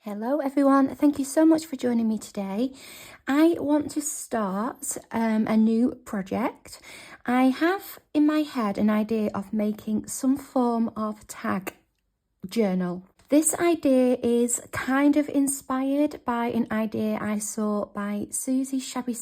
Hello everyone, thank you so much for joining me today. I want to start a new project. I have in my head an idea of making some form of tag journal. This idea is kind of inspired by an idea I saw by Suzy, Shabby.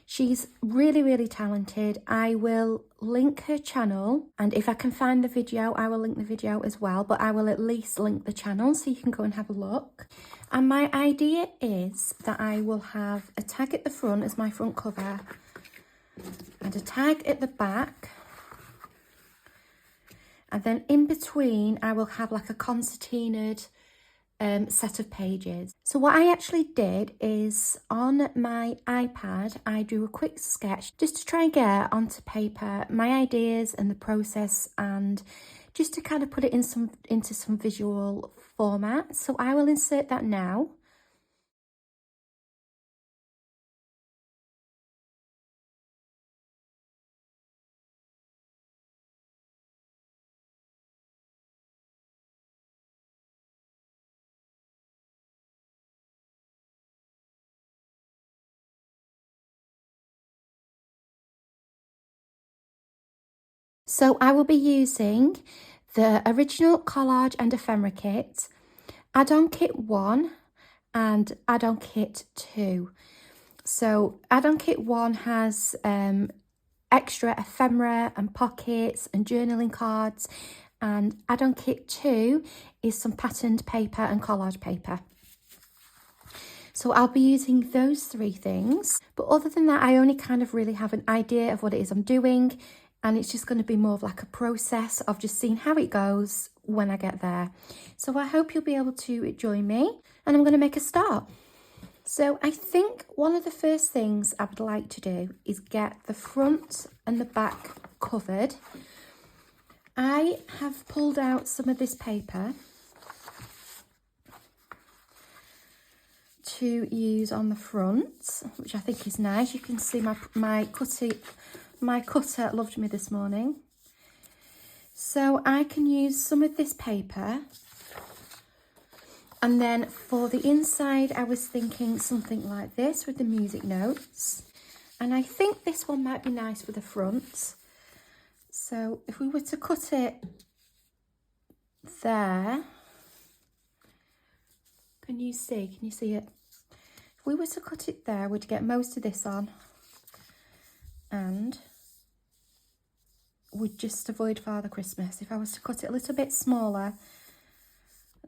She's really talented. I will link her channel, and if I can find the video, I will link the video as well, but I will at least link the channel so you can go and have a look. And my idea is that I will have a tag at the front as my front cover and a tag at the back, and then in between I will have like a concertinaed set of pages. So what I actually did is on my iPad I drew a quick sketch just to try and get onto paper my ideas and the process, and just to kind of put it into some visual format. So I will insert that now. So I will be using the original collage and ephemera kit, add-on kit 1 and add-on kit 2. So add-on kit 1 has extra ephemera and pockets and journaling cards, and add-on kit 2 is some patterned paper and collage paper. So I'll be using those three things, but other than that I only kind of really have an idea of what it is I'm doing, and it's just going to be more of like a process of just seeing how it goes when I get there. So I hope you'll be able to join me, and I'm going to make a start. So I think one of the first things I would like to do is get the front and the back covered. I have pulled out some of this paper to use on the front, which I think is nice. You can see my cutter loved me this morning. So I can use some of this paper. And then for the inside, I was thinking something like this with the music notes. And I think this one might be nice for the front. So if we were to cut it there, can you see it? If we were to cut it there, we'd get most of this on. And we'd just avoid Father Christmas if I was to cut it a little bit smaller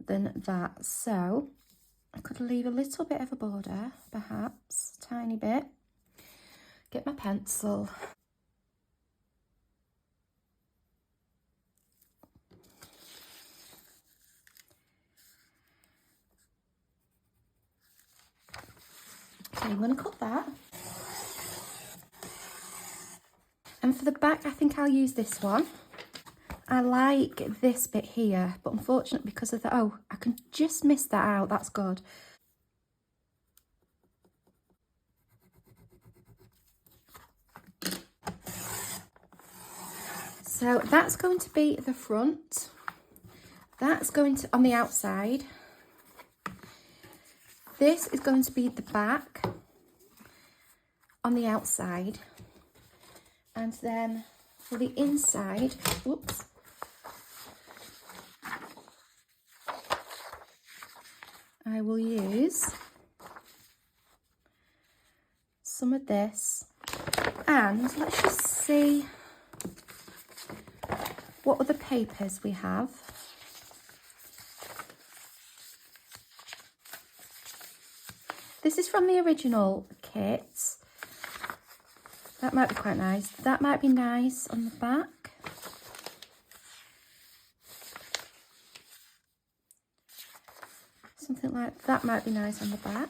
than that. So I could leave a little bit of a border, perhaps, a tiny bit. Get my pencil. Okay, I'm going to cut that. And for the back, I think I'll use this one. I like this bit here, but unfortunately because of the, oh, I can just miss that out. That's good. So that's going to be the front. That's going to, on the outside. This is going to be the back on the outside. And then for the inside, whoops. I will use some of this, and let's just see what other papers we have. This is from the original kit. That might be quite nice. That might be nice on the back. Something like that might be nice on the back.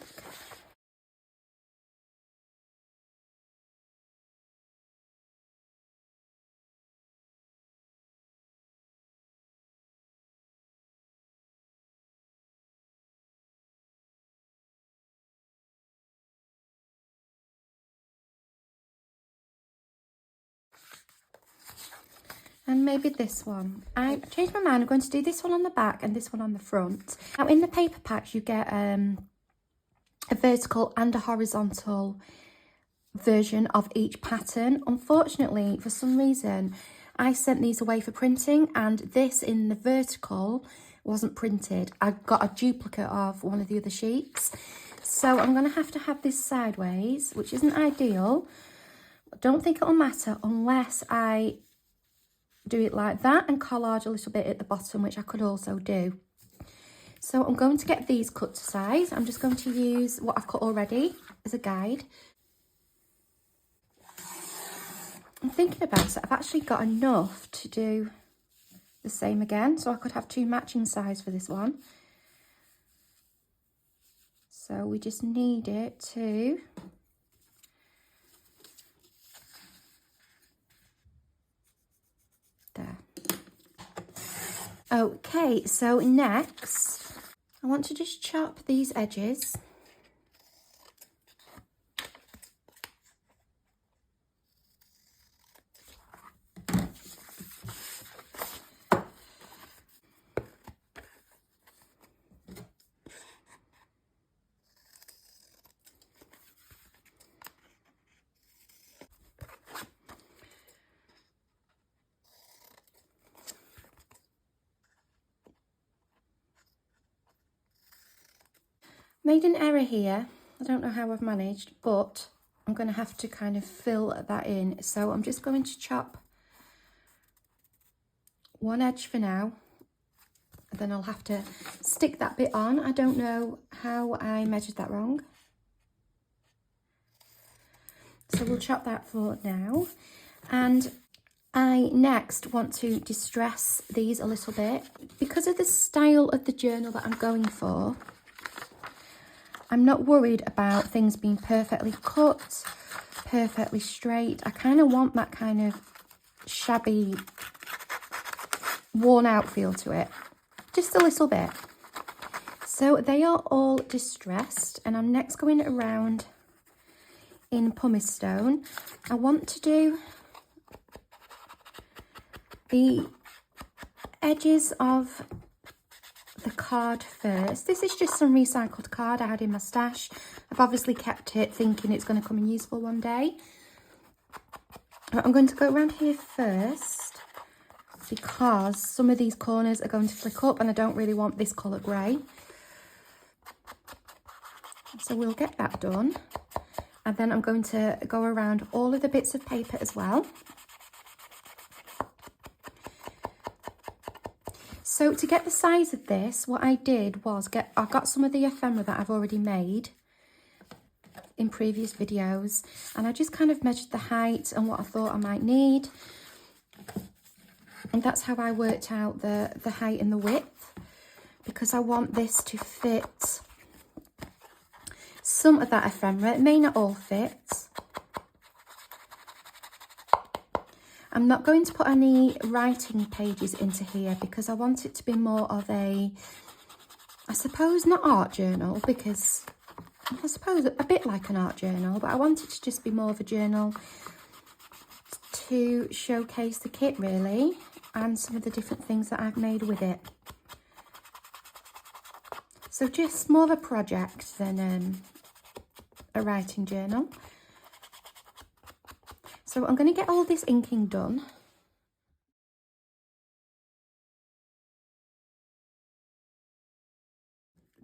And maybe this one. I changed my mind. I'm going to do this one on the back and this one on the front. Now in the paper packs you get a vertical and a horizontal version of each pattern. Unfortunately, for some reason, I sent these away for printing and this in the vertical wasn't printed. I got a duplicate of one of the other sheets. So I'm going to have this sideways, which isn't ideal. I don't think it'll matter unless I do it like that and collage a little bit at the bottom, which I could also do. So I'm going to get these cut to size. I'm just going to use what I've cut already as a guide. I'm thinking about it, I've actually got enough to do the same again, so I could have 2 matching sides for this one. So we just need it to there. Okay, so next I want to just chop these edges. Made an error here. I don't know how I've managed, but I'm going to have to kind of fill that in. So I'm just going to chop one edge for now. And then I'll have to stick that bit on. I don't know how I measured that wrong. So we'll chop that for now. And I next want to distress these a little bit. Because of the style of the journal that I'm going for, I'm not worried about things being perfectly cut, perfectly straight. I kind of want that kind of shabby, worn out feel to it. Just a little bit. So they are all distressed and I'm next going around in pumice stone. I want to do the edges of the card first. This is just some recycled card I had in my stash. I've obviously kept it thinking it's going to come in useful one day. I'm going to go around here first because some of these corners are going to flick up and I don't really want this colour grey. So we'll get that done. And then I'm going to go around all of the bits of paper as well. So to get the size of this, what I did was I got some of the ephemera that I've already made in previous videos, and I just kind of measured the height and what I thought I might need. And that's how I worked out the height and the width, because I want this to fit some of that ephemera. It may not all fit. I'm not going to put any writing pages into here because I want it to be more of a, I suppose not art journal, because I suppose a bit like an art journal, but I want it to just be more of a journal to showcase the kit really and some of the different things that I've made with it. So just more of a project than a writing journal. So I'm going to get all this inking done.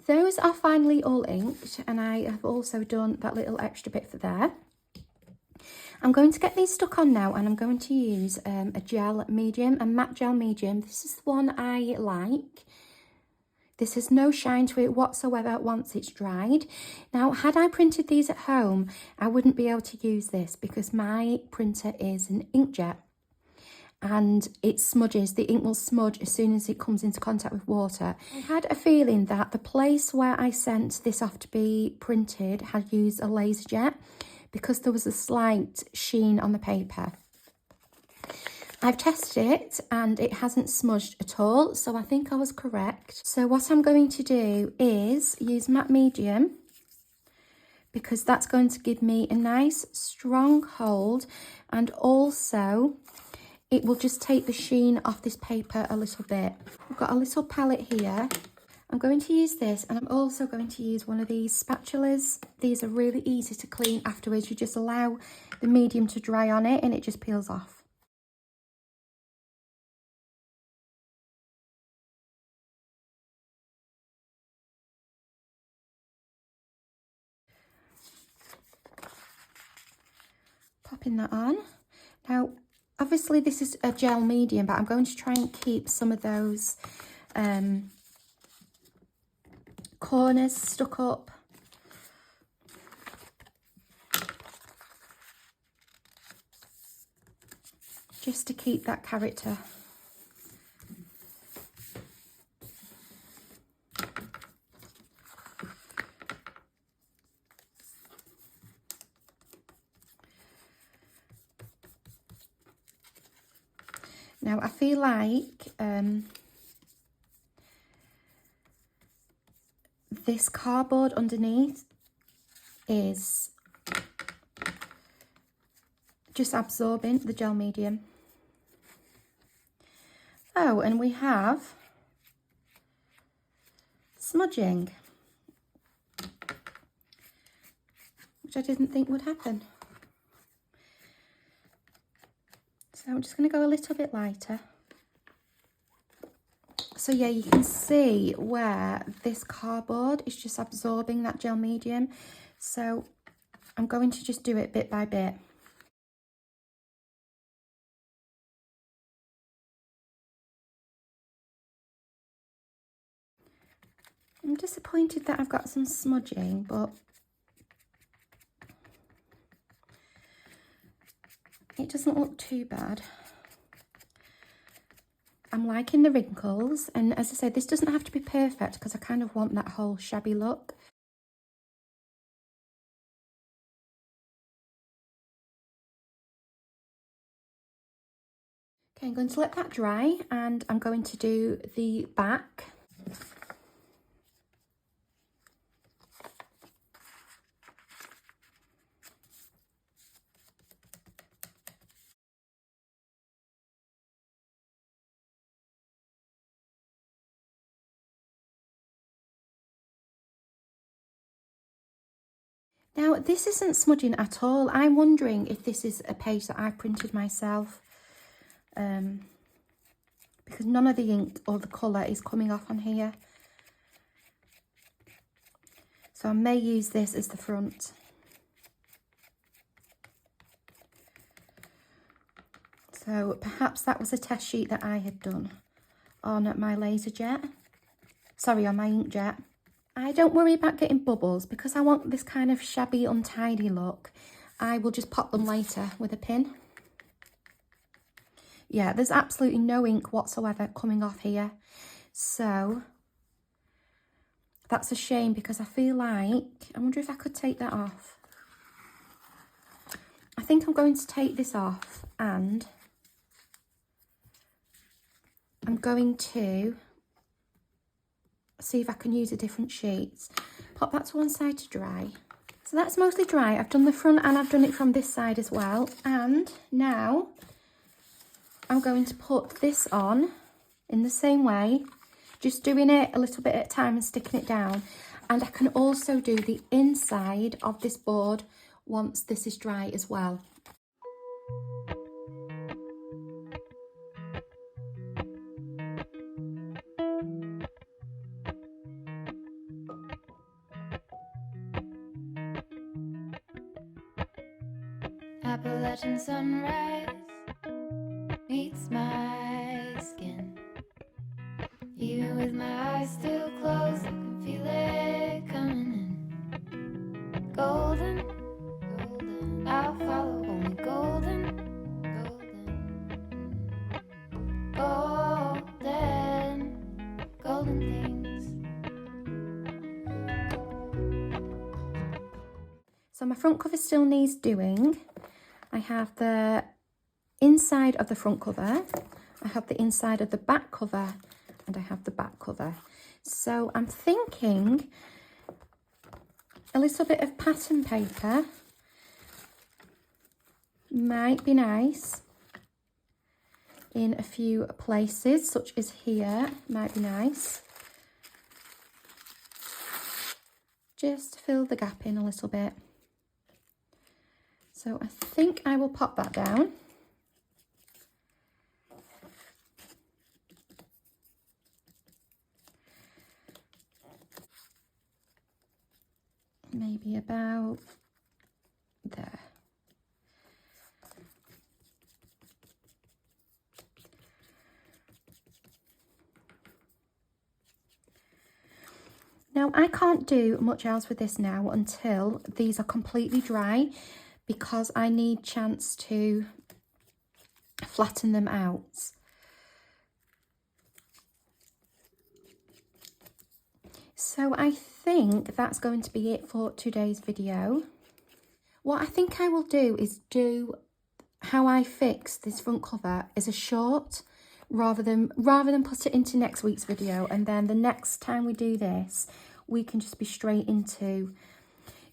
Those are finally all inked, and I have also done that little extra bit for there. I'm going to get these stuck on now, and I'm going to use a gel medium, a matte gel medium. This is the one I like. This has no shine to it whatsoever once it's dried. Now, had I printed these at home, I wouldn't be able to use this because my printer is an inkjet and it smudges. The ink will smudge as soon as it comes into contact with water. I had a feeling that the place where I sent this off to be printed had used a laser jet because there was a slight sheen on the paper. I've tested it and it hasn't smudged at all, so I think I was correct. So what I'm going to do is use matte medium because that's going to give me a nice strong hold, and also it will just take the sheen off this paper a little bit. I've got a little palette here. I'm going to use this, and I'm also going to use one of these spatulas. These are really easy to clean afterwards. You just allow the medium to dry on it and it just peels off. Popping that on. Now, obviously this is a gel medium, but I'm going to try and keep some of those corners stuck up. Just to keep that character. Now I feel like this cardboard underneath is just absorbing the gel medium. Oh, and we have smudging, which I didn't think would happen. So I'm just going to go a little bit lighter. So yeah, you can see where this cardboard is just absorbing that gel medium. So I'm going to just do it bit by bit. I'm disappointed that I've got some smudging, but it doesn't look too bad. I'm liking the wrinkles, and as I said, this doesn't have to be perfect because I kind of want that whole shabby look. Okay, I'm going to let that dry, and I'm going to do the back. Now, this isn't smudging at all. I'm wondering if this is a page that I printed myself, because none of the ink or the colour is coming off on here. So I may use this as the front. So perhaps that was a test sheet that I had done on my laser jet. Sorry, on my inkjet. I don't worry about getting bubbles because I want this kind of shabby, untidy look. I will just pop them later with a pin. Yeah, there's absolutely no ink whatsoever coming off here. So that's a shame because I feel like, I wonder if I could take that off. I think I'm going to take this off, and I'm going to see if I can use a different sheet. Pop that to one side to dry. So that's mostly dry. I've done the front and I've done it from this side as well. And now I'm going to put this on in the same way, just doing it a little bit at a time and sticking it down. And I can also do the inside of this board once this is dry as well. Appalachian sunrise meets my skin. Even with my eyes still closed, I can feel it coming in. Golden, golden, I'll follow only golden, golden, golden, golden things. So my front cover still needs doing. I have the inside of the front cover, I have the inside of the back cover, and I have the back cover. So I'm thinking a little bit of pattern paper might be nice. in a few places, such as here. Might be nice. Just to fill the gap in a little bit. So I think I will pop that down. Maybe about there. Now I can't do much else with this now until these are completely dry, because I need chance to flatten them out. So I think that's going to be it for today's video. What I think I will do is do how I fix this front cover as a short, rather than put it into next week's video, and then the next time we do this we can just be straight into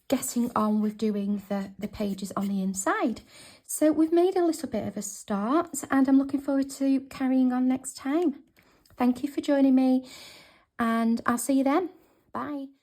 getting on with doing the pages on the inside. So we've made a little bit of a start, and I'm looking forward to carrying on next time. Thank you for joining me, and I'll see you then. Bye.